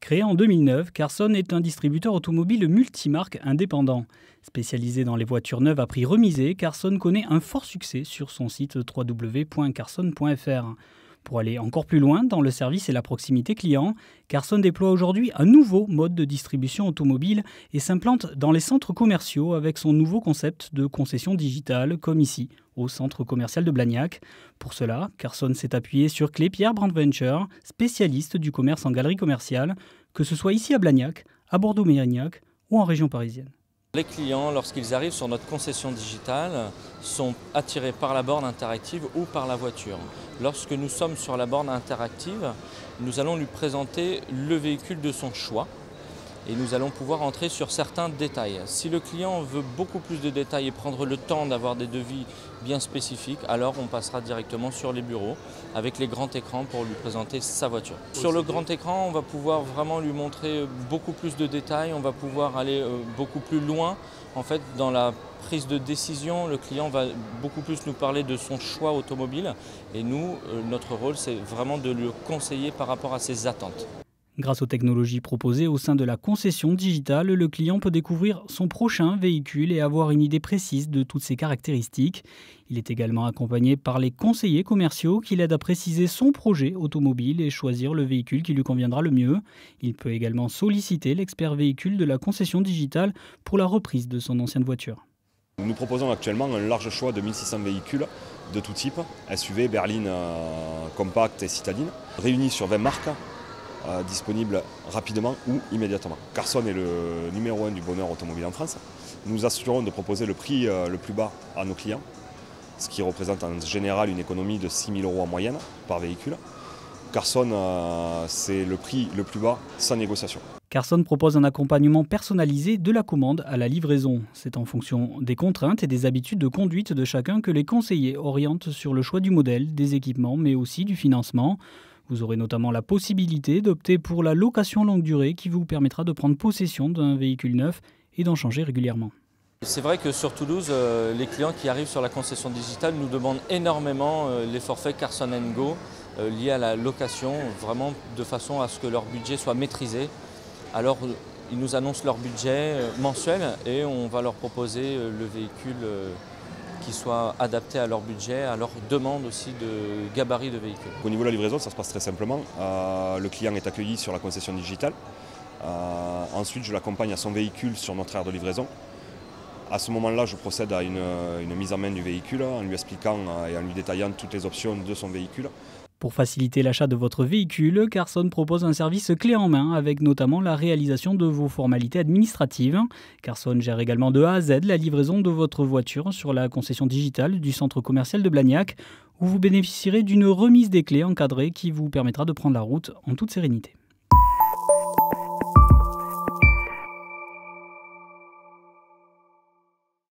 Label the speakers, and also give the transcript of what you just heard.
Speaker 1: Créé en 2009, Carson est un distributeur automobile multimarque indépendant. Spécialisé dans les voitures neuves à prix remisé, Carson connaît un fort succès sur son site www.carson.fr. Pour aller encore plus loin dans le service et la proximité client, Carson déploie aujourd'hui un nouveau mode de distribution automobile et s'implante dans les centres commerciaux avec son nouveau concept de concession digitale, comme ici, au centre commercial de Blagnac. Pour cela, Carson s'est appuyé sur Clépierre Brand Venture, spécialiste du commerce en galerie commerciale, que ce soit ici à Blagnac, à Bordeaux-Mérignac ou en région parisienne.
Speaker 2: Les clients, lorsqu'ils arrivent sur notre concession digitale, sont attirés par la borne interactive ou par la voiture. Lorsque nous sommes sur la borne interactive, nous allons lui présenter le véhicule de son choix et nous allons pouvoir entrer sur certains détails. Si le client veut beaucoup plus de détails et prendre le temps d'avoir des devis bien spécifiques, alors on passera directement sur les bureaux avec les grands écrans pour lui présenter sa voiture. Sur le grand écran, on va pouvoir vraiment lui montrer beaucoup plus de détails, on va pouvoir aller beaucoup plus loin. En fait, dans la prise de décision, le client va beaucoup plus nous parler de son choix automobile et nous, notre rôle, c'est vraiment de le conseiller par rapport à ses attentes.
Speaker 1: Grâce aux technologies proposées au sein de la concession digitale, le client peut découvrir son prochain véhicule et avoir une idée précise de toutes ses caractéristiques. Il est également accompagné par les conseillers commerciaux qui l'aident à préciser son projet automobile et choisir le véhicule qui lui conviendra le mieux. Il peut également solliciter l'expert véhicule de la concession digitale pour la reprise de son ancienne voiture.
Speaker 3: Nous proposons actuellement un large choix de 1600 véhicules de tout type, SUV, berline, compact et citadine, réunis sur 20 marques. Disponible rapidement ou immédiatement. Carson est le numéro 1 du bonheur automobile en France. Nous assurons de proposer le prix le plus bas à nos clients, ce qui représente en général une économie de 6 000 € en moyenne par véhicule. Carson, c'est le prix le plus bas sans négociation.
Speaker 1: Carson propose un accompagnement personnalisé de la commande à la livraison. C'est en fonction des contraintes et des habitudes de conduite de chacun que les conseillers orientent sur le choix du modèle, des équipements, mais aussi du financement. Vous aurez notamment la possibilité d'opter pour la location longue durée qui vous permettra de prendre possession d'un véhicule neuf et d'en changer régulièrement.
Speaker 2: C'est vrai que sur Toulouse, les clients qui arrivent sur la concession digitale nous demandent énormément les forfaits Carson & Go liés à la location, vraiment de façon à ce que leur budget soit maîtrisé. Alors ils nous annoncent leur budget mensuel et on va leur proposer le véhicule qui soit adapté à leur budget, à leur demande aussi de gabarit de véhicule.
Speaker 3: Au niveau de la livraison, ça se passe très simplement. Le client est accueilli sur la concession digitale. Ensuite, je l'accompagne à son véhicule sur notre aire de livraison. À ce moment-là, je procède à une mise en main du véhicule en lui expliquant et en lui détaillant toutes les options de son véhicule.
Speaker 1: Pour faciliter l'achat de votre véhicule, Carson propose un service clé en main avec notamment la réalisation de vos formalités administratives. Carson gère également de A à Z la livraison de votre voiture sur la concession digitale du centre commercial de Blagnac où vous bénéficierez d'une remise des clés encadrée qui vous permettra de prendre la route en toute sérénité.